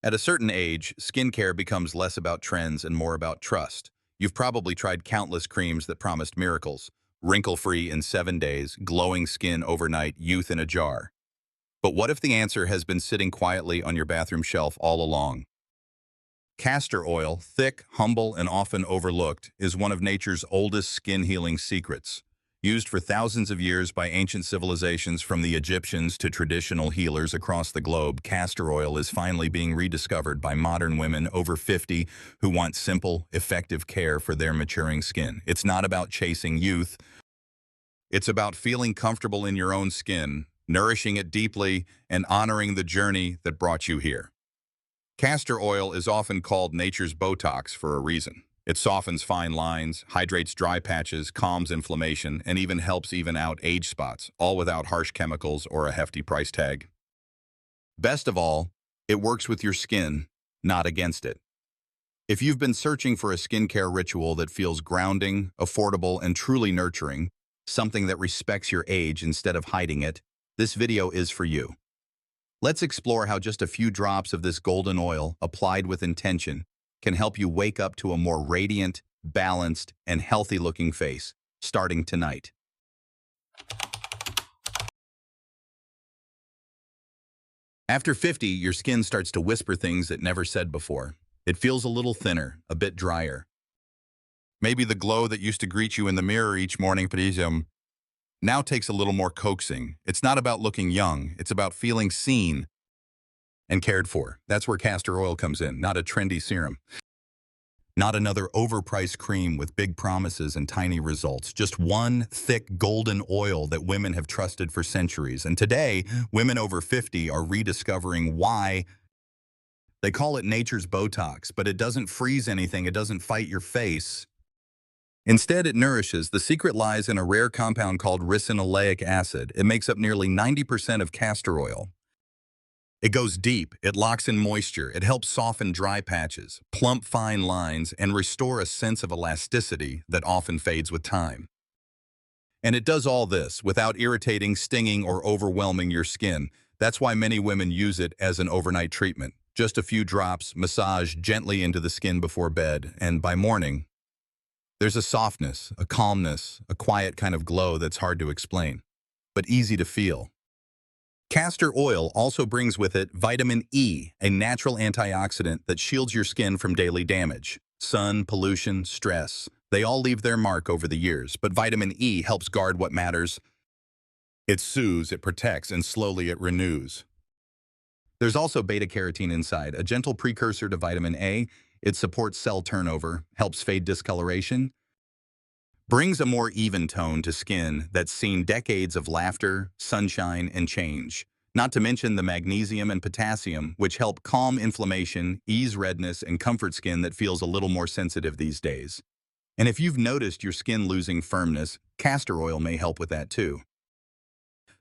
At a certain age, skincare becomes less about trends and more about trust. You've probably tried countless creams that promised miracles. Wrinkle-free in 7 days, glowing skin overnight, youth in a jar. But what if the answer has been sitting quietly on your bathroom shelf all along? Castor oil, thick, humble, and often overlooked, is one of nature's oldest skin-healing secrets. Used for thousands of years by ancient civilizations from the Egyptians to traditional healers across the globe, castor oil is finally being rediscovered by modern women over 50 who want simple, effective care for their maturing skin. It's not about chasing youth. It's about feeling comfortable in your own skin, nourishing it deeply, and honoring the journey that brought you here. Castor oil is often called nature's Botox for a reason. It softens fine lines, hydrates dry patches, calms inflammation, and even helps even out age spots, all without harsh chemicals or a hefty price tag. Best of all, it works with your skin, not against it. If you've been searching for a skincare ritual that feels grounding, affordable, and truly nurturing, something that respects your age instead of hiding it, this video is for you. Let's explore how just a few drops of this golden oil, applied with intention, can help you wake up to a more radiant, balanced, and healthy-looking face, starting tonight. After 50, your skin starts to whisper things it never said before. It feels a little thinner, a bit drier. Maybe the glow that used to greet you in the mirror each morning now takes a little more coaxing. It's not about looking young, it's about feeling seen and cared for. That's where castor oil comes in, not a trendy serum. Not another overpriced cream with big promises and tiny results. Just one thick golden oil that women have trusted for centuries. And today, women over 50 are rediscovering why. They call it nature's Botox, but it doesn't freeze anything, it doesn't fight your face. Instead, it nourishes. The secret lies in a rare compound called ricinoleic acid. It makes up nearly 90% of castor oil. It goes deep, it locks in moisture, it helps soften dry patches, plump fine lines, and restore a sense of elasticity that often fades with time. And it does all this without irritating, stinging, or overwhelming your skin. That's why many women use it as an overnight treatment. Just a few drops, massage gently into the skin before bed, and by morning, there's a softness, a calmness, a quiet kind of glow that's hard to explain, but easy to feel. Castor oil also brings with it vitamin E, a natural antioxidant that shields your skin from daily damage. Sun, pollution, stress, they all leave their mark over the years, but vitamin E helps guard what matters. It soothes, it protects, and slowly it renews. There's also beta-carotene inside, a gentle precursor to vitamin A. It supports cell turnover, helps fade discoloration, brings a more even tone to skin that's seen decades of laughter, sunshine, and change. Not to mention the magnesium and potassium, which help calm inflammation, ease redness, and comfort skin that feels a little more sensitive these days. And if you've noticed your skin losing firmness, castor oil may help with that too.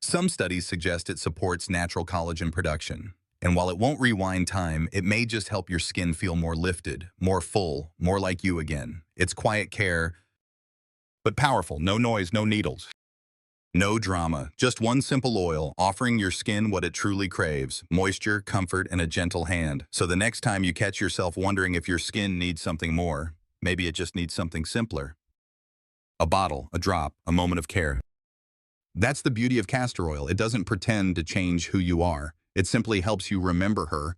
Some studies suggest it supports natural collagen production. And while it won't rewind time, it may just help your skin feel more lifted, more full, more like you again. It's quiet care, but powerful. No noise, no needles. No drama, just one simple oil offering your skin what it truly craves, moisture, comfort, and a gentle hand. So the next time you catch yourself wondering if your skin needs something more, maybe it just needs something simpler. A bottle, a drop, a moment of care. That's the beauty of castor oil. It doesn't pretend to change who you are. It simply helps you remember her.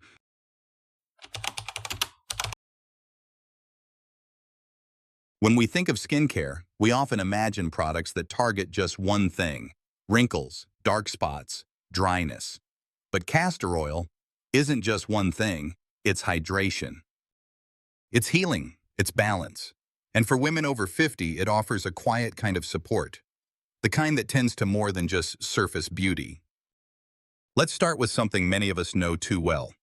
When we think of skincare, we often imagine products that target just one thing: wrinkles, dark spots, dryness. But castor oil isn't just one thing, it's hydration. It's healing, it's balance. And for women over 50, it offers a quiet kind of support, the kind that tends to more than just surface beauty. Let's start with something many of us know too well: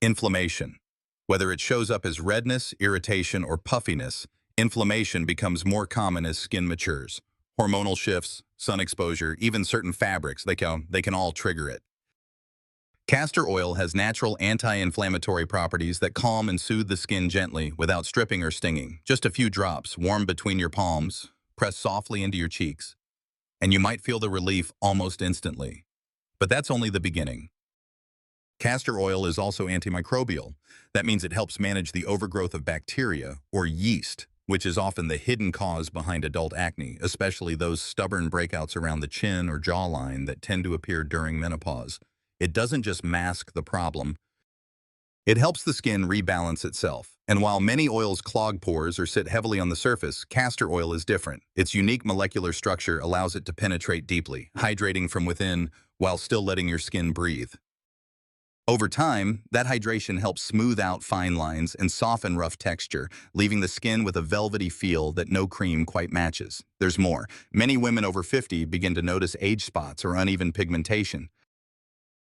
inflammation. Whether it shows up as redness, irritation, or puffiness, inflammation becomes more common as skin matures. Hormonal shifts, sun exposure, even certain fabrics, they can all trigger it. Castor oil has natural anti-inflammatory properties that calm and soothe the skin gently without stripping or stinging. Just a few drops, warm between your palms, press softly into your cheeks, and you might feel the relief almost instantly. But that's only the beginning. Castor oil is also antimicrobial. That means it helps manage the overgrowth of bacteria, or yeast, which is often the hidden cause behind adult acne, especially those stubborn breakouts around the chin or jawline that tend to appear during menopause. It doesn't just mask the problem, it helps the skin rebalance itself. And while many oils clog pores or sit heavily on the surface, castor oil is different. Its unique molecular structure allows it to penetrate deeply, hydrating from within while still letting your skin breathe. Over time, that hydration helps smooth out fine lines and soften rough texture, leaving the skin with a velvety feel that no cream quite matches. There's more. Many women over 50 begin to notice age spots or uneven pigmentation.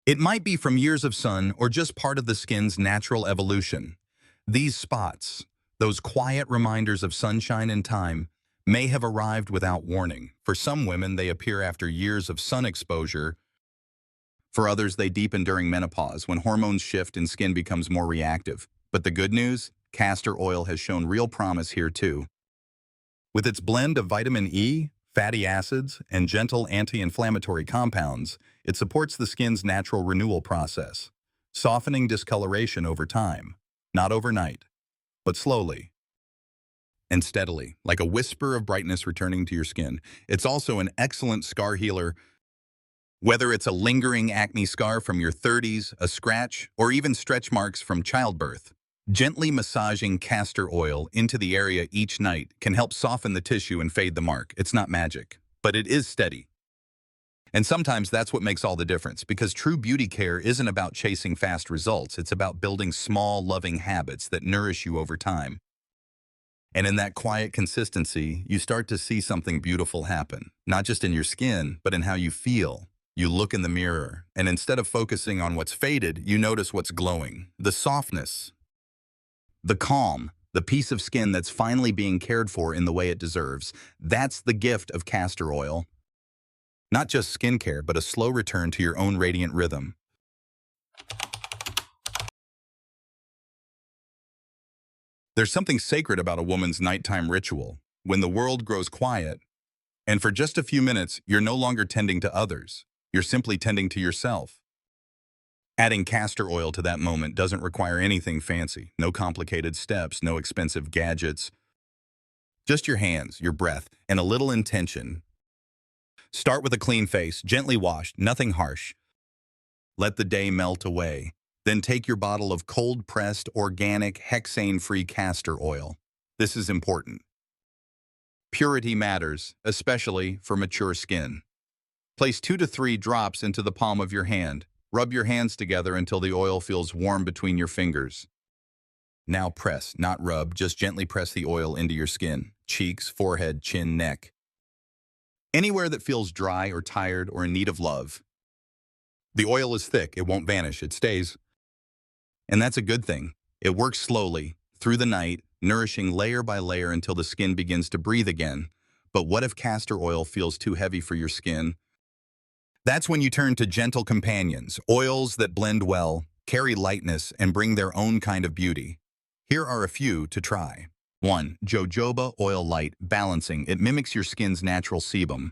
It might be from years of sun or just part of the skin's natural evolution. These spots, those quiet reminders of sunshine and time, may have arrived without warning. For some women, they appear after years of sun exposure. For others, they deepen during menopause when hormones shift and skin becomes more reactive. But the good news? Castor oil has shown real promise here too. With its blend of vitamin E, fatty acids, and gentle anti-inflammatory compounds, it supports the skin's natural renewal process, softening discoloration over time, not overnight, but slowly and steadily, like a whisper of brightness returning to your skin. It's also an excellent scar healer. Whether it's a lingering acne scar from your 30s, a scratch, or even stretch marks from childbirth, gently massaging castor oil into the area each night can help soften the tissue and fade the mark. It's not magic, but it is steady. And sometimes that's what makes all the difference, because true beauty care isn't about chasing fast results. It's about building small, loving habits that nourish you over time. And in that quiet consistency, you start to see something beautiful happen, not just in your skin, but in how you feel. You look in the mirror, and instead of focusing on what's faded, you notice what's glowing. The softness, the calm, the piece of skin that's finally being cared for in the way it deserves. That's the gift of castor oil. Not just skincare, but a slow return to your own radiant rhythm. There's something sacred about a woman's nighttime ritual, when the world grows quiet, and for just a few minutes, you're no longer tending to others. You're simply tending to yourself. Adding castor oil to that moment doesn't require anything fancy. No complicated steps, no expensive gadgets. Just your hands, your breath, and a little intention. Start with a clean face, gently washed, nothing harsh. Let the day melt away. Then take your bottle of cold-pressed, organic, hexane-free castor oil. This is important. Purity matters, especially for mature skin. Place 2 to 3 drops into the palm of your hand. Rub your hands together until the oil feels warm between your fingers. Now press, not rub, just gently press the oil into your skin, cheeks, forehead, chin, neck. Anywhere that feels dry or tired or in need of love. The oil is thick, it won't vanish, it stays. And that's a good thing. It works slowly, through the night, nourishing layer by layer until the skin begins to breathe again. But what if castor oil feels too heavy for your skin? That's when you turn to gentle companions, oils that blend well, carry lightness, and bring their own kind of beauty. Here are a few to try. 1. Jojoba Oil Light Balancing. It mimics your skin's natural sebum.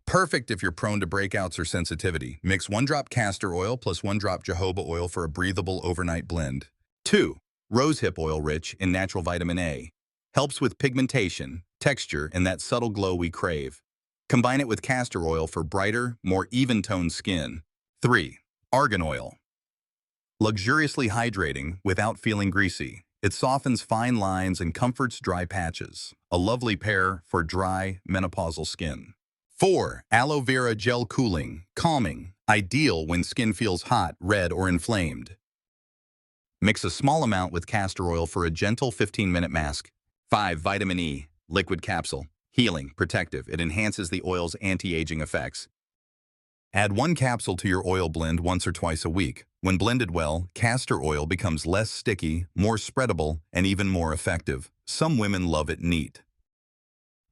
Perfect if you're prone to breakouts or sensitivity. Mix 1 drop castor oil plus 1 drop jojoba oil for a breathable overnight blend. 2. Rosehip Oil Rich in natural vitamin A. Helps with pigmentation, texture, and that subtle glow we crave. Combine it with castor oil for brighter, more even-toned skin. 3. Argan Oil. Luxuriously hydrating without feeling greasy. It softens fine lines and comforts dry patches. A lovely pair for dry, menopausal skin. 4. Aloe Vera Gel Cooling, calming, ideal when skin feels hot, red, or inflamed. Mix a small amount with castor oil for a gentle 15-minute mask. 5. Vitamin E, liquid capsule, healing, protective. It enhances the oil's anti-aging effects. Add 1 capsule to your oil blend once or twice a week. When blended well, castor oil becomes less sticky, more spreadable, and even more effective. Some women love it neat.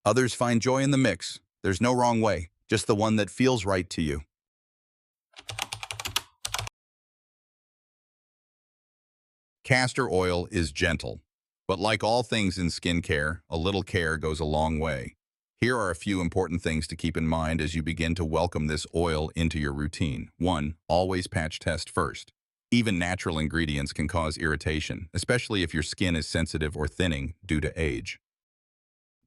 Others find joy in the mix. There's no wrong way, just the one that feels right to you. Castor oil is gentle, but like all things in skincare, a little care goes a long way. Here are a few important things to keep in mind as you begin to welcome this oil into your routine. 1. Always patch test first. Even natural ingredients can cause irritation, especially if your skin is sensitive or thinning due to age.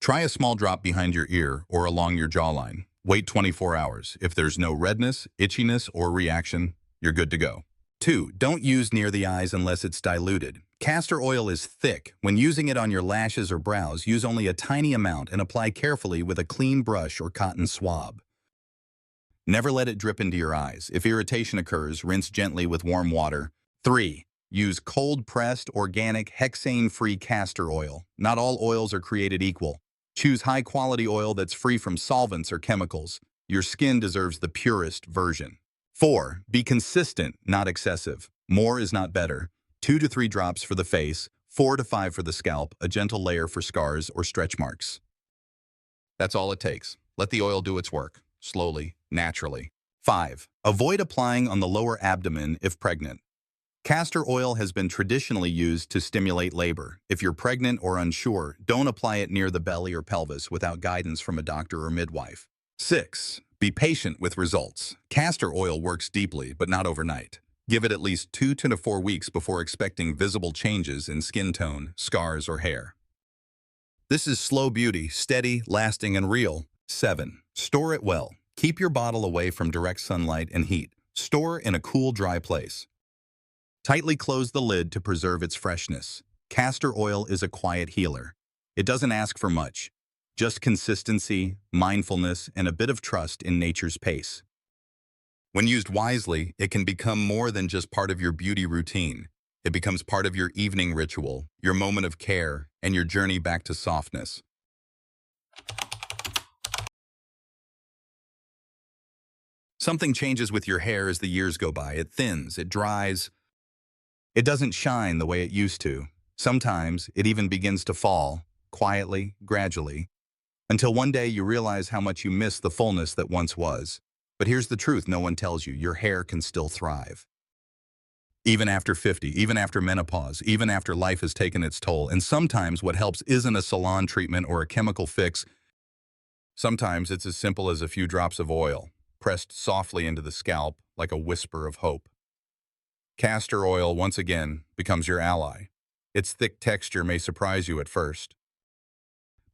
Try a small drop behind your ear or along your jawline. Wait 24 hours. If there's no redness, itchiness, or reaction, you're good to go. 2. Don't use near the eyes unless it's diluted. Castor oil is thick. When using it on your lashes or brows, use only a tiny amount and apply carefully with a clean brush or cotton swab. Never let it drip into your eyes. If irritation occurs, rinse gently with warm water. 3. Use cold-pressed, organic, hexane-free castor oil. Not all oils are created equal. Choose high-quality oil that's free from solvents or chemicals. Your skin deserves the purest version. 4. Be consistent, not excessive. More is not better. 2 to 3 drops for the face, 4 to 5 for the scalp, a gentle layer for scars or stretch marks. That's all it takes. Let the oil do its work, slowly, naturally. 5. Avoid applying on the lower abdomen if pregnant. Castor oil has been traditionally used to stimulate labor. If you're pregnant or unsure, don't apply it near the belly or pelvis without guidance from a doctor or midwife. 6. Be patient with results. Castor oil works deeply, but not overnight. Give it at least 2 to 4 weeks before expecting visible changes in skin tone, scars, or hair. This is slow beauty, steady, lasting, and real. 7. Store it well. Keep your bottle away from direct sunlight and heat. Store in a cool, dry place. Tightly close the lid to preserve its freshness. Castor oil is a quiet healer. It doesn't ask for much, just consistency, mindfulness, and a bit of trust in nature's pace. When used wisely, it can become more than just part of your beauty routine. It becomes part of your evening ritual, your moment of care, and your journey back to softness. Something changes with your hair as the years go by. It thins, it dries. It doesn't shine the way it used to. Sometimes it even begins to fall, quietly, gradually, until one day you realize how much you miss the fullness that once was. But here's the truth no one tells you: your hair can still thrive. Even after 50, even after menopause, even after life has taken its toll. And sometimes what helps isn't a salon treatment or a chemical fix. Sometimes it's as simple as a few drops of oil, pressed softly into the scalp like a whisper of hope. Castor oil, once again, becomes your ally. Its thick texture may surprise you at first,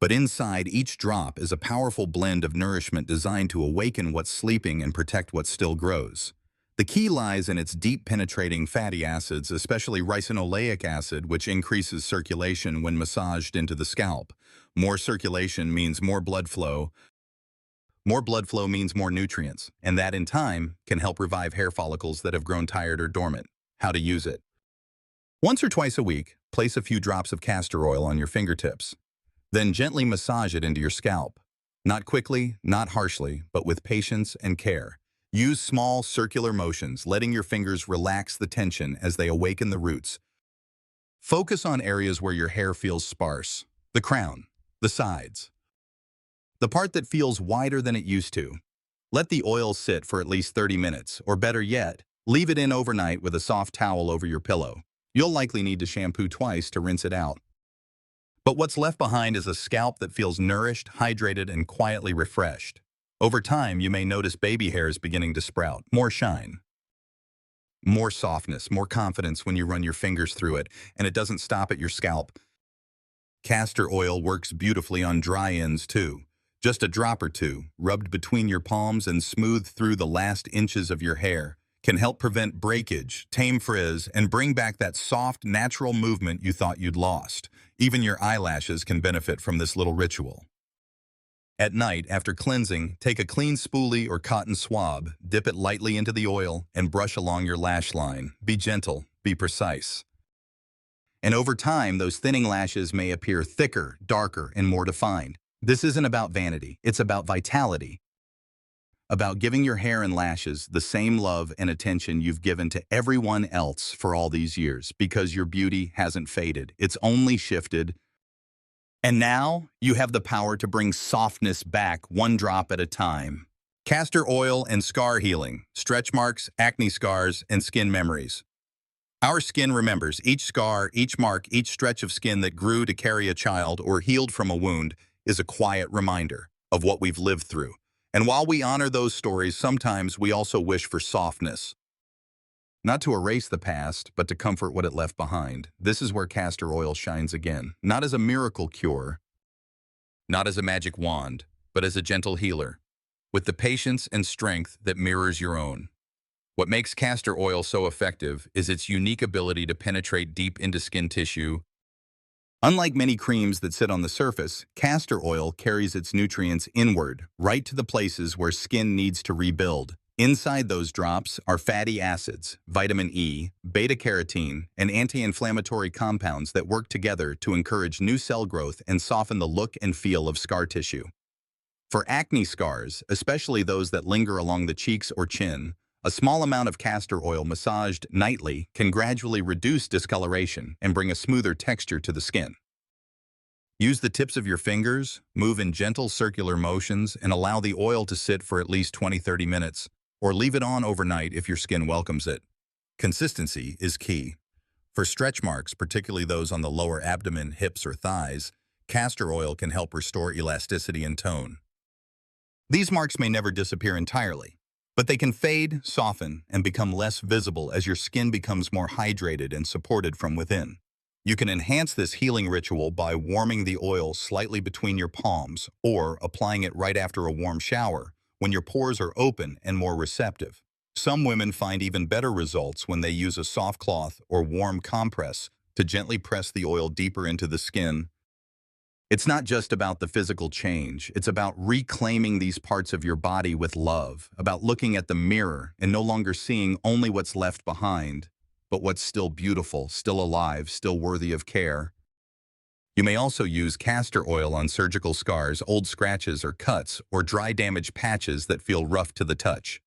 but inside each drop is a powerful blend of nourishment designed to awaken what's sleeping and protect what still grows. The key lies in its deep penetrating fatty acids, especially ricinoleic acid, which increases circulation when massaged into the scalp. More circulation means more blood flow. More blood flow means more nutrients, and that in time can help revive hair follicles that have grown tired or dormant. How to use it. Once or twice a week, place a few drops of castor oil on your fingertips. Then gently massage it into your scalp. Not quickly, not harshly, but with patience and care. Use small circular motions, letting your fingers relax the tension as they awaken the roots. Focus on areas where your hair feels sparse: the crown, the sides, the part that feels wider than it used to. Let the oil sit for at least 30 minutes, or better yet, leave it in overnight with a soft towel over your pillow. You'll likely need to shampoo twice to rinse it out. But what's left behind is a scalp that feels nourished, hydrated, and quietly refreshed. Over time, you may notice baby hairs beginning to sprout, more shine, more softness, more confidence when you run your fingers through it, and it doesn't stop at your scalp. Castor oil works beautifully on dry ends too. Just a drop or two, rubbed between your palms and smoothed through the last inches of your hair, can help prevent breakage, tame frizz, and bring back that soft, natural movement you thought you'd lost. Even your eyelashes can benefit from this little ritual. At night, after cleansing, take a clean spoolie or cotton swab, dip it lightly into the oil, and brush along your lash line. Be gentle, be precise. And over time, those thinning lashes may appear thicker, darker, and more defined. This isn't about vanity, it's about vitality. About giving your hair and lashes the same love and attention you've given to everyone else for all these years, because your beauty hasn't faded, it's only shifted. And now, you have the power to bring softness back one drop at a time. Castor oil and scar healing, stretch marks, acne scars, and skin memories. Our skin remembers each scar, each mark, each stretch of skin that grew to carry a child or healed from a wound is a quiet reminder. of what we've lived through. And while we honor those stories, sometimes we also wish for softness. Not to erase the past, but to comfort what it left behind. This is where castor oil shines again, not as a miracle cure, not as a magic wand, but as a gentle healer, with the patience and strength that mirrors your own. What makes castor oil so effective is its unique ability to penetrate deep into skin tissue. Unlike many creams that sit on the surface, castor oil carries its nutrients inward, right to the places where skin needs to rebuild. Inside those drops are fatty acids, vitamin E, beta-carotene, and anti-inflammatory compounds that work together to encourage new cell growth and soften the look and feel of scar tissue. For acne scars, especially those that linger along the cheeks or chin, a small amount of castor oil massaged nightly can gradually reduce discoloration and bring a smoother texture to the skin. Use the tips of your fingers, move in gentle circular motions, and allow the oil to sit for at least 20–30 minutes, or leave it on overnight if your skin welcomes it. Consistency is key. For stretch marks, particularly those on the lower abdomen, hips, or thighs, castor oil can help restore elasticity and tone. These marks may never disappear entirely, but they can fade, soften, and become less visible as your skin becomes more hydrated and supported from within. You can enhance this healing ritual by warming the oil slightly between your palms or applying it right after a warm shower when your pores are open and more receptive. Some women find even better results when they use a soft cloth or warm compress to gently press the oil deeper into the skin. It's not just about the physical change, it's about reclaiming these parts of your body with love, about looking at the mirror and no longer seeing only what's left behind, but what's still beautiful, still alive, still worthy of care. You may also use castor oil on surgical scars, old scratches or cuts, or dry damaged patches that feel rough to the touch.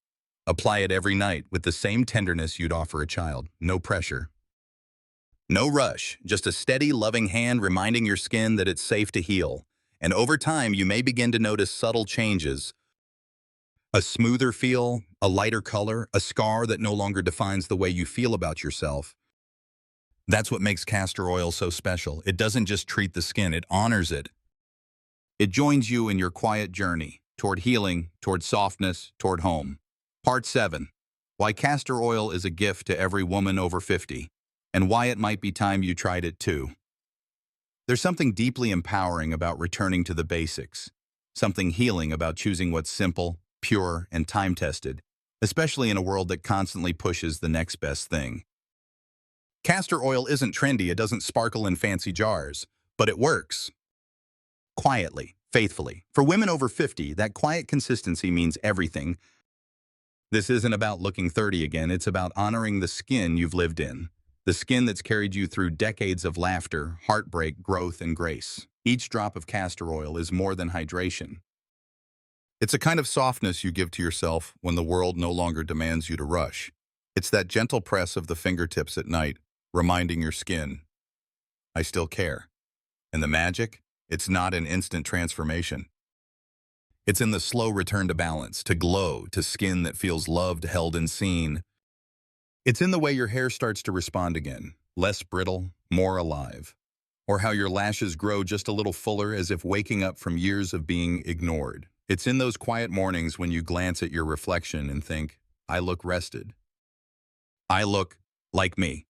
Apply it every night with the same tenderness you'd offer a child. No pressure. No rush, just a steady, loving hand reminding your skin that it's safe to heal. And over time, you may begin to notice subtle changes. A smoother feel, a lighter color, a scar that no longer defines the way you feel about yourself. That's what makes castor oil so special. It doesn't just treat the skin, it honors it. It joins you in your quiet journey toward healing, toward softness, toward home. Part 7. Why castor oil is a gift to every woman over 50, and why it might be time you tried it too. There's something deeply empowering about returning to the basics, something healing about choosing what's simple, pure, and time-tested, especially in a world that constantly pushes the next best thing. Castor oil isn't trendy, it doesn't sparkle in fancy jars, but it works. Quietly, faithfully. For women over 50, that quiet consistency means everything. This isn't about looking 30 again, it's about honoring the skin you've lived in. The skin that's carried you through decades of laughter, heartbreak, growth, and grace. Each drop of castor oil is more than hydration. It's a kind of softness you give to yourself when the world no longer demands you to rush. It's that gentle press of the fingertips at night, reminding your skin, I still care. And the magic? It's not an instant transformation. It's in the slow return to balance, to glow, to skin that feels loved, held, and seen. It's in the way your hair starts to respond again, less brittle, more alive. Or how your lashes grow just a little fuller as if waking up from years of being ignored. It's in those quiet mornings when you glance at your reflection and think, I look rested. I look like me.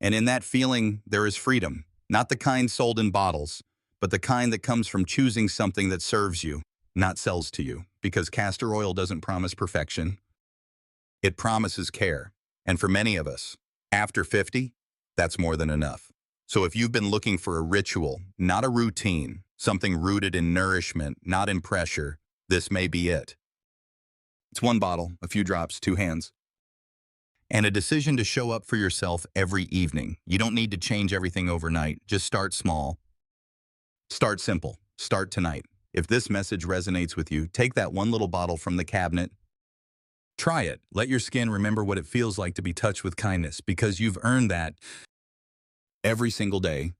And in that feeling, there is freedom, not the kind sold in bottles, but the kind that comes from choosing something that serves you, not sells to you, because castor oil doesn't promise perfection. It promises care. And for many of us, after 50, that's more than enough. So if you've been looking for a ritual, not a routine, something rooted in nourishment, not in pressure, this may be it. It's one bottle, a few drops, 2 hands. And a decision to show up for yourself every evening. You don't need to change everything overnight. Just start small. Start simple. Start tonight. If this message resonates with you, take that one little bottle from the cabinet. Try it. Let your skin remember what it feels like to be touched with kindness, because you've earned that every single day.